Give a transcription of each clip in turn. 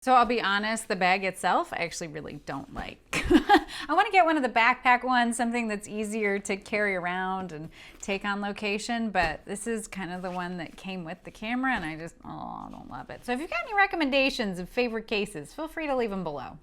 So I'll be honest, the bag itself, I actually really don't like. I want to get one of the backpack ones, something that's easier to carry around and take on location, but this is kind of the one that came with the camera and I don't love it. So if you've got any recommendations of favorite cases, feel free to leave them below.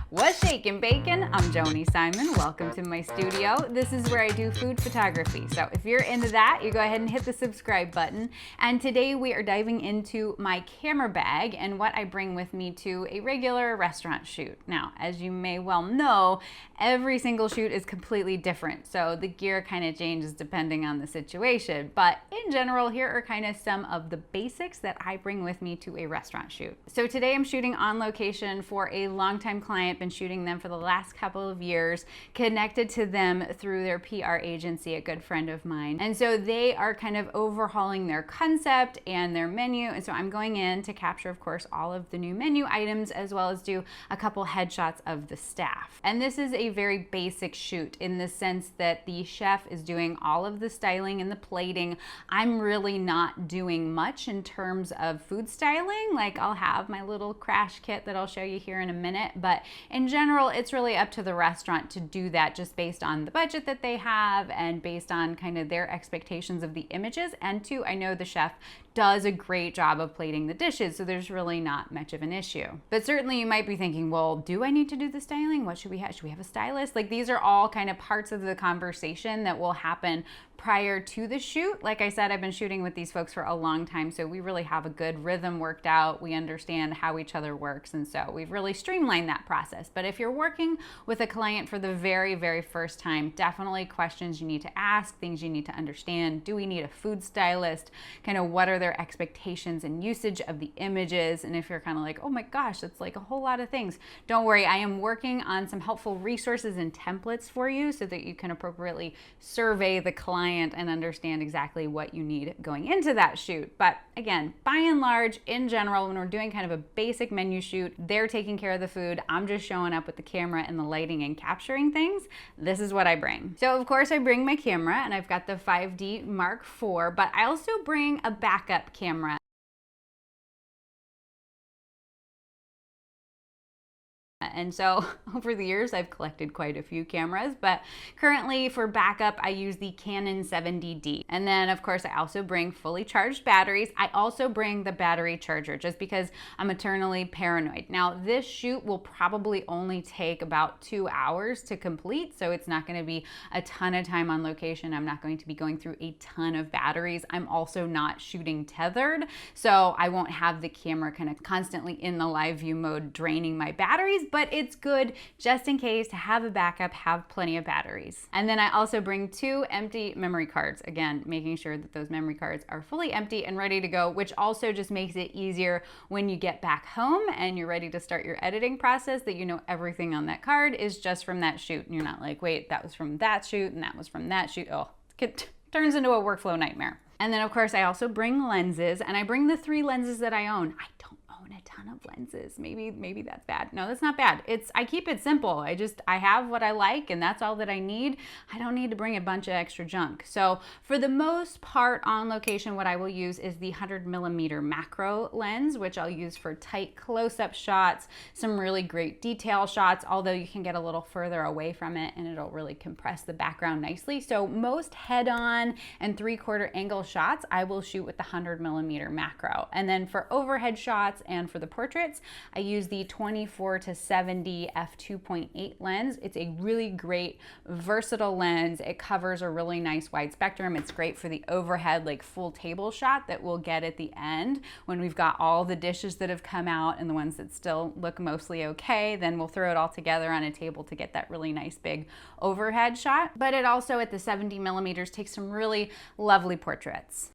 What's shakin' bacon? I'm Joni Simon. Welcome to my studio. This is where I do food photography. So if you're into that, you go ahead and hit the subscribe button. And today we are diving into my camera bag and what I bring with me to a regular restaurant shoot. Now, as you may well know, every single shoot is completely different. So the gear kind of changes depending on the situation. But in general, here are kind of some of the basics that I bring with me to a restaurant shoot. So today I'm shooting on location for a longtime client. Been shooting them for the last couple of years, connected to them through their PR agency, a good friend of mine. And so they are kind of overhauling their concept and their menu. And so I'm going in to capture, of course, all of the new menu items, as well as do a couple headshots of the staff. And this is a very basic shoot in the sense that the chef is doing all of the styling and the plating. I'm really not doing much in terms of food styling. Like, I'll have my little crash kit that I'll show you here in a minute, but in general, it's really up to the restaurant to do that just based on the budget that they have and based on kind of their expectations of the images. And two, I know the chef does a great job of plating the dishes, so there's really not much of an issue. But certainly you might be thinking, well, do I need to do the styling? What should we have? Should we have a stylist? Like, these are all kind of parts of the conversation that will happen prior to the shoot. Like I said, I've been shooting with these folks for a long time, so we really have a good rhythm worked out. We understand how each other works, and so we've really streamlined that process. But if you're working with a client for the very, very first time, definitely questions you need to ask, things you need to understand. Do we need a food stylist? Kind of what are their expectations and usage of the images? And if you're kind of like, oh my gosh, that's like a whole lot of things, don't worry. I am working on some helpful resources and templates for you so that you can appropriately survey the client and understand exactly what you need going into that shoot. But again, by and large, in general, when we're doing kind of a basic menu shoot, they're taking care of the food. I'm just showing up with the camera and the lighting and capturing things. This is what I bring. So of course I bring my camera, and I've got the 5D Mark IV, but I also bring a backup camera. And so over the years, I've collected quite a few cameras, but currently for backup, I use the Canon 70D. And then of course, I also bring fully charged batteries. I also bring the battery charger just because I'm eternally paranoid. Now, this shoot will probably only take about 2 hours to complete, so it's not going to be a ton of time on location. I'm not going to be going through a ton of batteries. I'm also not shooting tethered, so I won't have the camera kind of constantly in the live view mode draining my batteries, but it's good just in case to have a backup, have plenty of batteries. And then I also bring 2 empty memory cards, again, making sure that those memory cards are fully empty and ready to go, which also just makes it easier when you get back home and you're ready to start your editing process, that you know everything on that card is just from that shoot. And you're not like, wait, that was from that shoot and that was from that shoot. Oh, it turns into a workflow nightmare. And then of course I also bring lenses, and I bring the 3 lenses that I own. I don't own a ton of lenses. Maybe that's bad. No, that's not bad. I keep it simple. I have what I like, and that's all that I need. I don't need to bring a bunch of extra junk. So for the most part on location, what I will use is the 100mm macro lens, which I'll use for tight close-up shots, some really great detail shots, although you can get a little further away from it and it'll really compress the background nicely. So most head-on and 3/4 angle shots, I will shoot with the 100mm macro. And then for overhead shots and for the portraits, I use the 24-70 f2.8 lens. It's a really great versatile lens. It covers a really nice wide spectrum. It's great for the overhead, like full table shot that we'll get at the end when we've got all the dishes that have come out and the ones that still look mostly okay. Then we'll throw it all together on a table to get that really nice big overhead shot. But it also, at the 70mm, takes some really lovely portraits.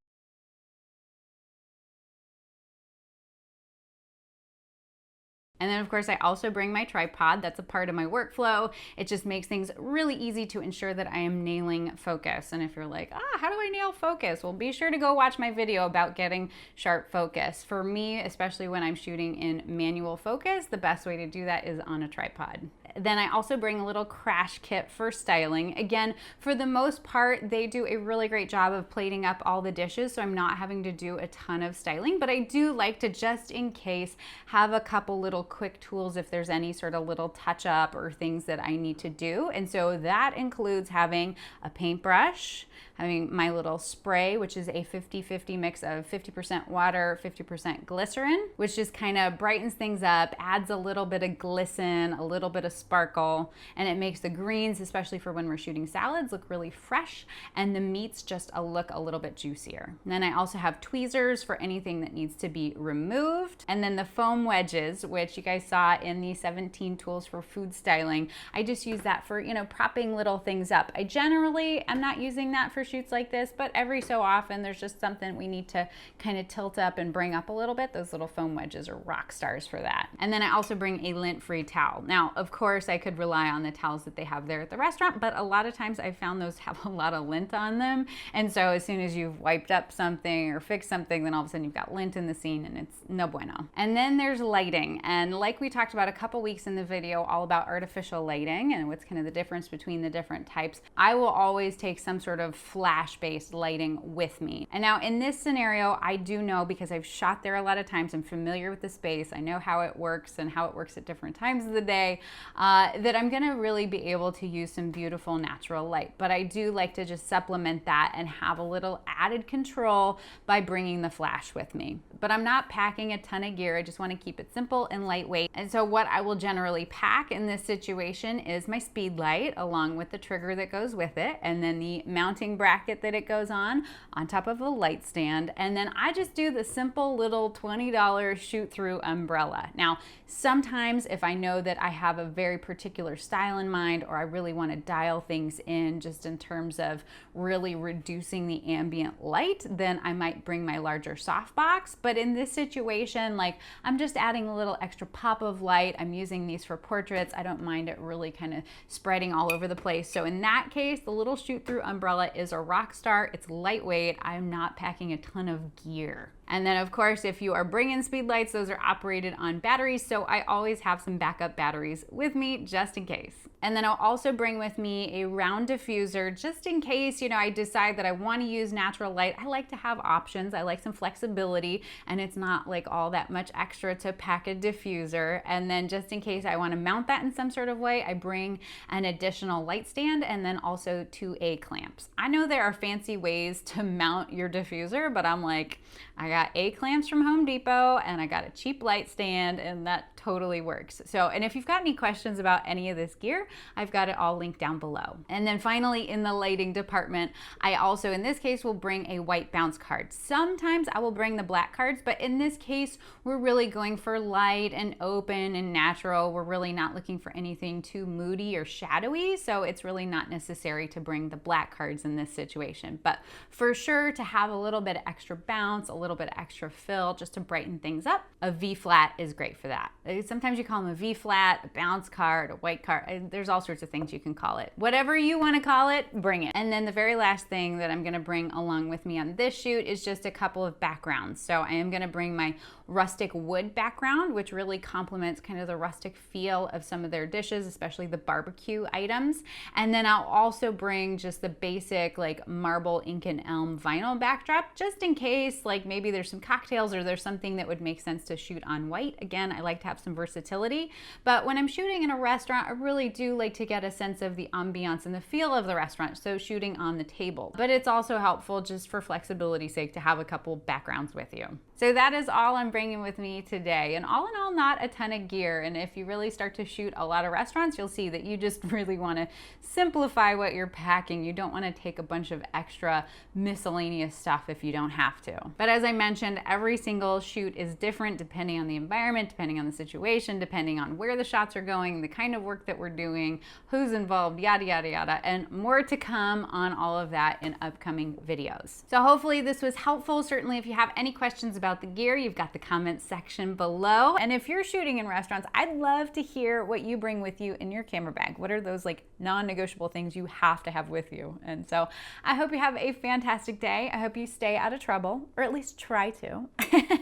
And then of course I also bring my tripod. That's a part of my workflow. It just makes things really easy to ensure that I am nailing focus. And if you're like, how do I nail focus? Well, be sure to go watch my video about getting sharp focus. For me, especially when I'm shooting in manual focus, the best way to do that is on a tripod. Then I also bring a little crash kit for styling. Again, for the most part, they do a really great job of plating up all the dishes, so I'm not having to do a ton of styling, but I do like to, just in case, have a couple little quick tools if there's any sort of little touch up or things that I need to do. And so that includes having a paintbrush, having my little spray, which is a 50-50 mix of 50% water, 50% glycerin, which just kind of brightens things up, adds a little bit of glisten, a little bit of sparkle, and it makes the greens, especially for when we're shooting salads, look really fresh, and the meats just look a little bit juicier. And then I also have tweezers for anything that needs to be removed. And then the foam wedges, which you guys saw in the 17 tools for food styling. I just use that for, propping little things up. I generally am not using that for shoots like this, but every so often there's just something we need to kind of tilt up and bring up a little bit. Those little foam wedges are rock stars for that. And then I also bring a lint-free towel. Now, of course, I could rely on the towels that they have there at the restaurant, but a lot of times I've found those have a lot of lint on them. And so as soon as you've wiped up something or fixed something, then all of a sudden you've got lint in the scene and it's no bueno. And then there's lighting. And like we talked about a couple weeks in the video all about artificial lighting and what's kind of the difference between the different types, I will always take some sort of flash-based lighting with me. And now in this scenario, I do know, because I've shot there a lot of times, I'm familiar with the space, I know how it works and how it works at different times of the day, that I'm gonna really be able to use some beautiful natural light. But I do like to just supplement that and have a little added control by bringing the flash with me. But I'm not packing a ton of gear, I just wanna keep it simple and lightweight. And so what I will generally pack in this situation is my speed light along with the trigger that goes with it, and then the mounting bracket that it goes on top of a light stand. And then I just do the simple little $20 shoot through umbrella. Now, sometimes if I know that I have a very particular style in mind, or I really want to dial things in just in terms of really reducing the ambient light, then I might bring my larger softbox. But in this situation, like, I'm just adding a little extra pop of light. I'm using these for portraits. I don't mind it really kind of spreading all over the place. So in that case, the little shoot through umbrella is a rock star. It's lightweight. I'm not packing a ton of gear. And then of course, if you are bringing speed lights, those are operated on batteries. So I always have some backup batteries with me just in case. And then I'll also bring with me a round diffuser just in case, I decide that I want to use natural light. I like to have options. I like some flexibility, and it's not like all that much extra to pack a diffuser. And then just in case I want to mount that in some sort of way, I bring an additional light stand and then also 2 A-clamps. I know there are fancy ways to mount your diffuser, but I'm like, I got A-clamps from Home Depot and I got a cheap light stand, and that totally works. So, and if you've got any questions about any of this gear, I've got it all linked down below. And then finally, in the lighting department, I also, in this case, will bring a white bounce card. Sometimes I will bring the black cards, but in this case, we're really going for light and open and natural. We're really not looking for anything too moody or shadowy, so it's really not necessary to bring the black cards in this situation. But for sure, to have a little bit of extra bounce, a little bit of extra fill, just to brighten things up, a V-flat is great for that. Sometimes you call them a V-flat, a bounce card, a white card. There's all sorts of things you can call it. Whatever you want to call it, bring it. And then the very last thing that I'm going to bring along with me on this shoot is just a couple of backgrounds. So I am going to bring my rustic wood background, which really complements kind of the rustic feel of some of their dishes, especially the barbecue items. And then I'll also bring just the basic like marble ink and elm vinyl backdrop, just in case like maybe there's some cocktails or there's something that would make sense to shoot on white. Again, I like to have some versatility, but when I'm shooting in a restaurant, I really do like to get a sense of the ambiance and the feel of the restaurant, so shooting on the table. But it's also helpful just for flexibility's sake to have a couple backgrounds with you. So that is all I'm bringing with me today. And all in all, not a ton of gear. And if you really start to shoot a lot of restaurants, you'll see that you just really want to simplify what you're packing. You don't want to take a bunch of extra miscellaneous stuff if you don't have to. But as I mentioned, every single shoot is different depending on the environment, depending on the situation, depending on where the shots are going, the kind of work that we're doing, who's involved, yada, yada, yada, and more to come on all of that in upcoming videos. So hopefully this was helpful. Certainly if you have any questions about the gear, you've got the comments section below. And if you're shooting in restaurants, I'd love to hear what you bring with you in your camera bag. What are those like non-negotiable things you have to have with you? And so I hope you have a fantastic day. I hope you stay out of trouble, or at least try to.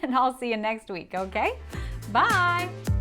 And I'll see you next week, okay? Bye.